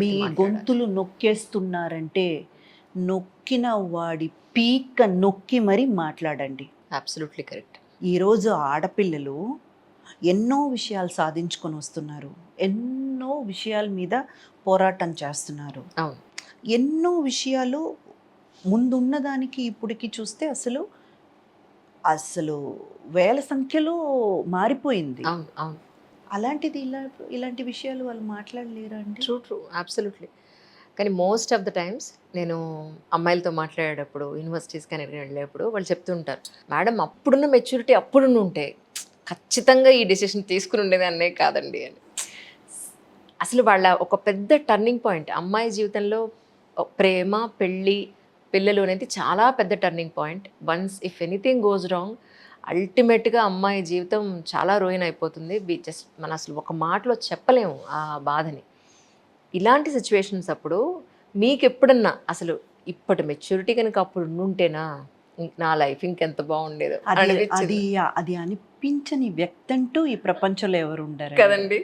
మీ గొంతులు నొక్కేస్తున్నారంటే నొక్కిన వాడి పీక నొక్కి మరీ మాట్లాడండి. Absolutely correct. ఈరోజు ఆడపిల్లలు ఎన్నో విషయాలు సాధించుకొని వస్తున్నారు. ఎన్నో విషయాల మీద పోరాటం చేస్తున్నారు. అవును. ఎన్నో విషయాలు ముందున్న దానికి ఇప్పటికి చూస్తే అసలు అసలు వేల సంఖ్యలో మారిపోయింది. అవును. అవును. అలాంటిది ఇలాంటి విషయాలు వాళ్ళు మాట్లాడలేరా అండి? True true absolutely. కానీ మోస్ట్ ఆఫ్ ద టైమ్స్ నేను అమ్మాయిలతో మాట్లాడేటప్పుడు యూనివర్సిటీస్ కానీ ఎక్కడికి వెళ్ళేటప్పుడు వాళ్ళు చెప్తుంటారు, మేడం అప్పుడున్న మెచ్యూరిటీ అప్పుడున్న ఉంటే ఖచ్చితంగా ఈ డెసిషన్ తీసుకుని ఉండేదాన్నే కాదండి అని. అసలు వాళ్ళ ఒక పెద్ద టర్నింగ్ పాయింట్ అమ్మాయి జీవితంలో ప్రేమ, పెళ్ళి, పిల్లలు అనేది చాలా పెద్ద turning point. Once if anything goes wrong అల్టిమేట్గా అమ్మాయి జీవితం చాలా రూయిన్ అయిపోతుంది. మనం అసలు ఒక మాటలో చెప్పలేము ఆ బాధని. ఇలాంటి సిచ్యువేషన్స్ అప్పుడు మీకు ఎప్పుడన్నా అసలు ఇప్పటి మెచ్యూరిటీ కనుక అప్పుడు ఉంటేనా నా లైఫ్ ఇంకెంత బాగుండేదో అది అది అనిపించని వ్యక్తి అంటూ ఈ ప్రపంచంలో ఎవరు ఉండరు కదండి.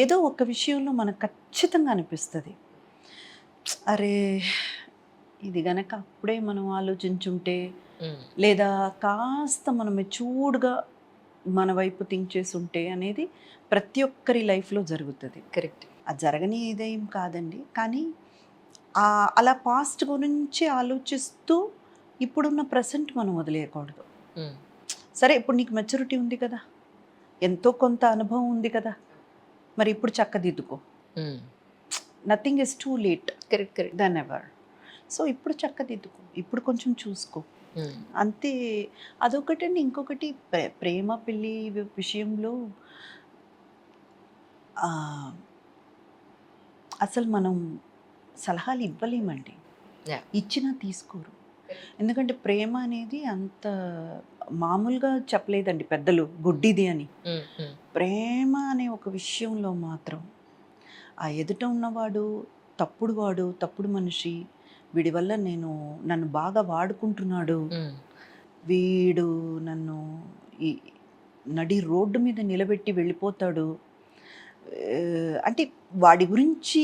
ఏదో ఒక విషయంలో మనకు ఖచ్చితంగా అనిపిస్తుంది, అరే ఇది గనక అప్పుడే మనం ఆలోచించుంటే, లేదా కాస్త మనం మెచ్యూర్డ్గా మన వైపు థింక్ చేసి ఉంటే అనేది ప్రతి ఒక్కరి లైఫ్లో జరుగుతుంది. కరెక్ట్. అది జరగని ఇదేం కాదండి. కానీ అలా పాస్ట్ గురించి ఆలోచిస్తూ ఇప్పుడున్న ప్రజెంట్ మనం వదిలేయకూడదు. సరే ఇప్పుడు నీకు మెచ్యూరిటీ ఉంది కదా, ఎంతో కొంత అనుభవం ఉంది కదా, మరి ఇప్పుడు చక్కదిద్దుకో. Nothing is too late correct correct then ever. So ఇప్పుడు చక్కదిద్దుకో, ఇప్పుడు కొంచెం చూసుకో అంతే. అదొకటండి. ఇంకొకటి ప్రేమ పెళ్ళి విషయంలో అసలు మనం సలహాలు ఇవ్వలేమండి, ఇచ్చినా తీసుకోరు. ఎందుకంటే ప్రేమ అనేది అంత మామూలుగా చెప్పలేదండి పెద్దలు, గుడ్డిది అని. ప్రేమ అనే ఒక విషయంలో మాత్రం ఆ ఎదుట ఉన్నవాడు తప్పుడు వాడు, తప్పుడు మనిషి, వీడి వల్ల నన్ను బాగా వాడుకుంటున్నాడు, వీడు నన్ను ఈ నడి రోడ్డు మీద నిలబెట్టి వెళ్ళిపోతాడు అంటే వాడి గురించి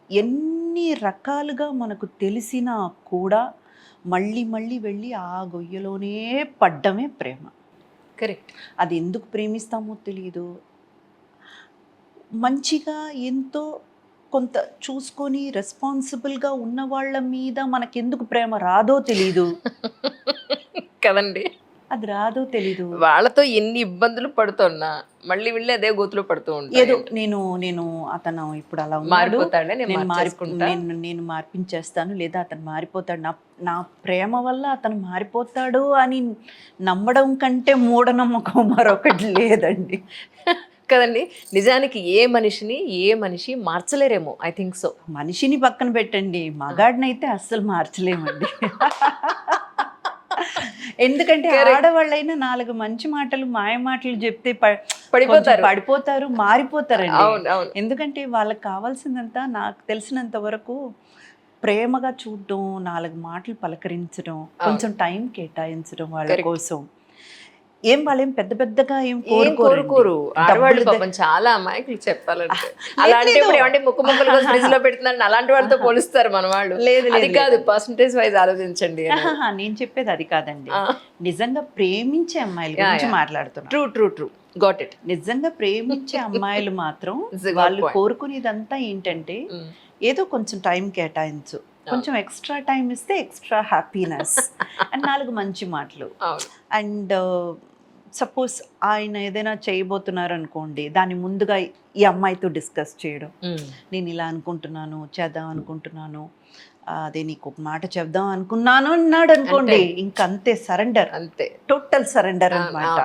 ఎన్ని రకాలుగా మనకు తెలిసినా కూడా మళ్ళీ మళ్ళీ వెళ్ళి ఆ గొయ్యలోనే పడ్డమే ప్రేమ. కరెక్ట్. అది ఎందుకు ప్రేమిస్తామో తెలియదు. మంచిగా ఎంతో కొంత చూసుకొని రెస్పాన్సిబుల్గా ఉన్న వాళ్ళ మీద మనకెందుకు ప్రేమ రాదో తెలీదు కదండి. అది రాదో తెలీదు. వాళ్ళతో ఎన్ని ఇబ్బందులు పడుతున్నా మళ్ళీ వెళ్ళి అదే గోతులో పడుతూ ఉంటాను. ఏదో నేను అతను ఇప్పుడు అలా మారిపోతాడే, నేను మార్పించేస్తాను, లేదా అతను మారిపోతాడు, నా ప్రేమ వల్ల అతను మారిపోతాడు అని నమ్మడం కంటే మూఢనమ్మకం మరొకటి లేదండి. కదండి. నిజానికి ఏ మనిషి మార్చలేరేమో. I think so. మనిషిని పక్కన పెట్టండి, మగాడినైతే అస్సలు మార్చలేమండి. ఎందుకంటే ఆడవాళ్ళైనా 4 మంచి మాటలు, మాయ మాటలు చెప్తే పడిపోతారు, మారిపోతారండి. ఎందుకంటే వాళ్ళకి కావాల్సిందంతా, నాకు తెలిసినంత వరకు ప్రేమగా చూడడం, 4 మాటలు పలకరించడం, కొంచెం టైం కేటాయించడం వాళ్ళ కోసం. వాళ్ళేం పెద్ద పెద్దగా ఏం కోరుకోరు. ఆడవాళ్ళు పాపం చాలా అమాయకులు చెప్పాలంటే. అలాంటి ముక్కులు ఫ్రిడ్జ్ లో పెడుతున్నారని అలాంటి వాళ్ళతో పోలుస్తారు మన వాళ్ళు. లేదు కాదు, పర్సంటేజ్ వైజ్ ఆలోచించండి. నేను చెప్పేది అది కాదండి, నిజంగా ప్రేమించే అమ్మాయిల గురించి మాట్లాడుతున్నా. True got it. నిజంగా ప్రేమించే అమ్మాయిలు మాత్రం వాళ్ళు కోరుకునేదంతా ఏంటంటే ఏదో కొంచెం టైం కేటాయించు, కొంచెం ఎక్స్ట్రా టైం ఇస్తే ఎక్స్ట్రా హ్యాపీనెస్ అండ్ 4 మంచి మాటలు. అండ్ సపోజ్ ఆయన ఏదైనా చేయబోతున్నారు అనుకోండి, దాన్ని ముందుగా ఈ అమ్మాయితో డిస్కస్ చేయడం, నేను ఇలా అనుకుంటున్నాను, చేద్దాం అనుకుంటున్నాను, అదే నీకు ఒక మాట చెప్దాం అనుకున్నాను అన్నాడు అనుకోండి, ఇంకంతే సరెండర్, అంతే టోటల్ సరెండర్ అన్నమాట.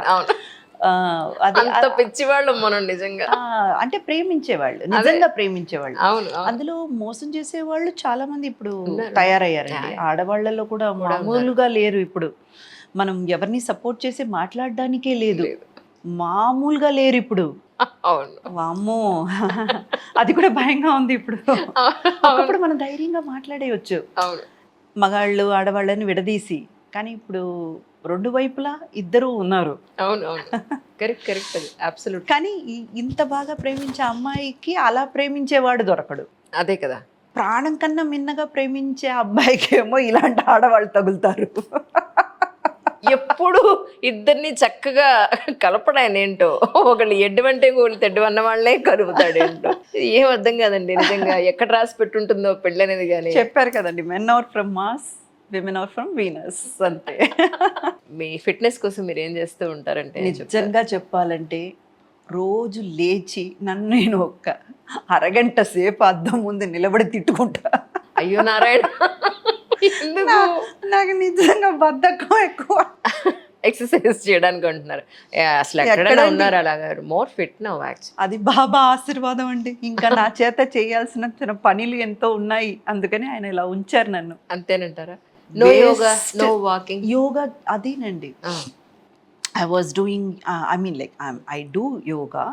పిచ్చివాళ్ళు మనం నిజంగా, అంటే ప్రేమించేవాళ్ళు, నిజంగా ప్రేమించేవాళ్ళు. అందులో మోసం చేసేవాళ్ళు చాలా మంది ఇప్పుడు తయారయ్యారండి. ఆడవాళ్లలో కూడా మామూలుగా లేరు. ఇప్పుడు మనం ఎవరిని సపోర్ట్ చేసి మాట్లాడడానికే లేదు, మామూలుగా లేరు ఇప్పుడు. వామ్మో, అది కూడా భయంగా ఉంది ఇప్పుడు. ఒకప్పుడు మనం ధైర్యంగా మాట్లాడేయచ్చు, మగాళ్ళు ఆడవాళ్ళని విడదీసి. కానీ ఇప్పుడు రెండు వైపులా ఇద్దరు ఉన్నారు. అవును అవును, కరెక్ట్ కరెక్ట్, అది అబ్సల్యూట్. కానీ ఇంత బాగా ప్రేమించే అమ్మాయికి అలా ప్రేమించేవాడు దొరకడు. అదే కదా, ప్రాణం కన్నా మిన్నగా ప్రేమించే అబ్బాయికి ఏమో ఇలాంటి ఆడవాళ్ళు తగులుతారు. ఎప్పుడు ఇద్దరిని చక్కగా కలపడాయన ఏంటో, ఒకళ్ళు ఎడ్డువంటే ఇంకొకళ్ళు తెడ్డు వాళ్ళే కలుపుతాడేంటో, ఏం అర్థం కాదండి నిజంగా. ఎక్కడ రాసి పెట్టుంటుందో పెళ్ళి అనేది. కానీ చెప్పారు కదండి, men are from Mars, women are from Venus అంతే. మీ ఫిట్నెస్ కోసం మీరు ఏం చేస్తూ ఉంటారంటే? నిజంగా చెప్పాలంటే రోజు లేచి నన్ను నేను ఒక్క అరగంట సేపు అద్దం ముందు నిలబడి తిట్టుకుంటా. అయ్యో నారాయణ, ఎందుకు? నాకు నిజంగా బద్ధకం ఎక్కువ. ఎక్సర్సైజ్ చేయడానికి అంటున్నారు. అసలు ఎక్కడైనా ఉన్నారు అలాగా? More fit now actually. అది బాబా ఆశీర్వాదం అండి. ఇంకా నా చేత చేయాల్సిన చిన్న పనులు ఎంతో ఉన్నాయి, అందుకని ఆయన ఇలా ఉంచారు నన్ను. అంతేనంటారా? No yoga, no walking? Yoga అదేనండి. I was doing, I mean like I do yoga,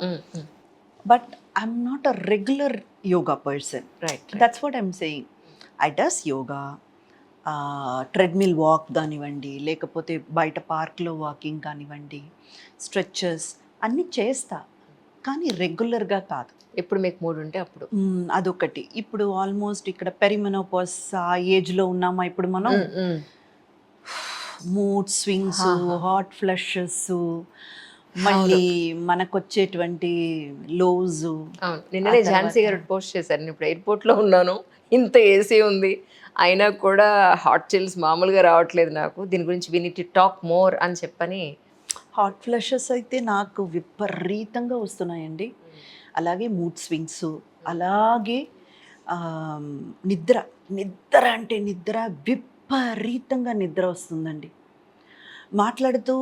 but I'm not a regular yoga person. Right. That's what I'm saying. I does yoga, treadmill walk కానివ్వండి, లేకపోతే బయట పార్క్లో వాకింగ్ కానివ్వండి, స్ట్రెచెస్ అన్నీ చేస్తా, కానీ రెగ్యులర్గా కాదు. ఇప్పుడు మీకు 3 ఉంటే అప్పుడు అదొకటి. ఇప్పుడు ఆల్మోస్ట్ ఇక్కడ పెరిమెనోపాజ్ ఆ ఏజ్లో ఉన్నామా ఇప్పుడు మనం. మూడ్ స్వింగ్స్, హాట్ ఫ్లషెస్, మళ్ళీ మనకు వచ్చేటువంటి లోజ్. నిన్ననే ఝాన్సీ గారు పోస్ట్ చేశారు, నేను ఇప్పుడు ఎయిర్పోర్ట్లో ఉన్నాను, ఇంత ఏసీ ఉంది, అయినా కూడా హాట్ చిల్స్ మామూలుగా రావట్లేదు నాకు, దీని గురించి we need to talk more అని చెప్పని. హాట్ ఫ్లషెస్ అయితే నాకు విపరీతంగా వస్తున్నాయండి. అలాగే మూడ్ స్వింగ్స్, అలాగే నిద్ర అంటే నిద్ర విపరీతంగా నిద్ర వస్తుందండి. మాట్లాడుతూ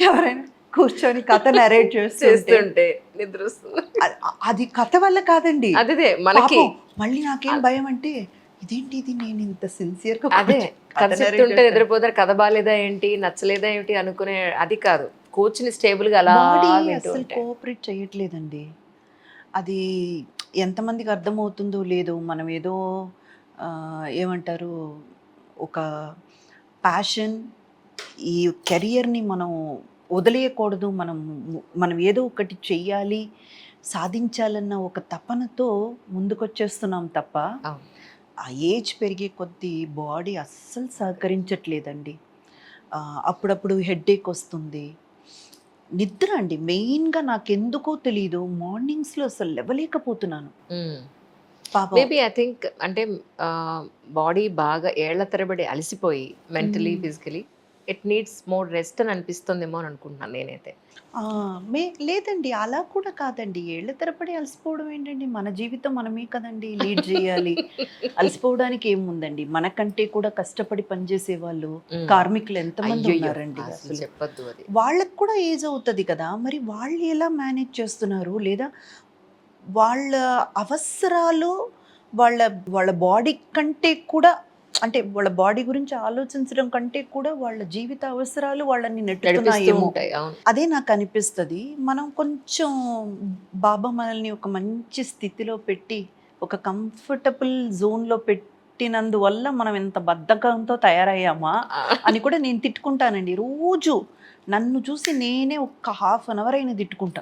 ఎవరైనా కూర్చొని కథ నరేట్ చేస్తుంటే నిద్ర వస్తుంది. అది కథ వల్ల కాదండి, అదే మనకి. మళ్ళీ నాకేం భయం అంటే ఇదేంటి, ఇది నేను ఇంత సిన్సియర్గా అదే కథ చెప్తుంటే నిద్రపోతారు, కథ బాగాలేదా ఏంటి, నచ్చలేదా ఏంటి అనుకునే అది కాదు, కూర్చుని స్టేబుల్గా అలా అసలు కోఆపరేట్ చేయట్లేదండి. అది ఎంతమందికి అర్థమవుతుందో లేదో, మనం ఏదో ఏమంటారు, ఒక ప్యాషన్, ఈ కెరియర్ని మనం వదిలేయకూడదు, మనం ఏదో ఒకటి చెయ్యాలి, సాధించాలన్న ఒక తపనతో ముందుకొచ్చేస్తున్నాం తప్ప ఆ ఏజ్ పెరిగే కొద్దీ బాడీ అస్సలు సహకరించట్లేదండి. అప్పుడప్పుడు హెడ్ఏక్ వస్తుంది. నిద్ర అండి మెయిన్గా, నాకెందుకో తెలీదు మార్నింగ్స్లో అసలు లేవలేకపోతున్నాను. మేబీ ఐ థింక్ అంటే బాడీ బాగా ఏళ్ల తరబడి అలసిపోయి mentally physically it needs more rest అని అనిపిస్తుందేమో అని అనుకుంటున్నాను నేనైతే. లేదండి, అలా కూడా కాదండి. ఏళ్ల తరబడి అలసిపోవడం ఏంటండి, మన జీవితం మనమే కదండి లీడ్ చేయాలి. అలసిపోవడానికి ఏముందండి, మనకంటే కూడా కష్టపడి పనిచేసే వాళ్ళు కార్మికులు ఎంతమంది ఉన్నారండి. అసలు చెప్పొద్దు, అది వాళ్ళకు కూడా ఏజ్ అవుతుంది కదా, మరి వాళ్ళు ఎలా మేనేజ్ చేస్తున్నారు, లేదా వాళ్ళ అవసరాలు వాళ్ళ బాడీ కంటే కూడా, అంటే వాళ్ళ బాడీ గురించి ఆలోచించడం కంటే కూడా వాళ్ళ జీవిత అవసరాలు వాళ్ళని నెట్టుతున్నాయేమో, అదే నాకు అనిపిస్తుంది. మనం కొంచెం బాబా మనల్ని ఒక మంచి స్థితిలో పెట్టి, ఒక కంఫర్టబుల్ జోన్లో పెట్టినందువల్ల మనం ఎంత బద్ధకంతో తయారయ్యామా అని కూడా నేను తిట్టుకుంటానండి. రోజు నన్ను చూసి నేనే ఒక ½ అన్ అవర్ అయినా తిట్టుకుంటా.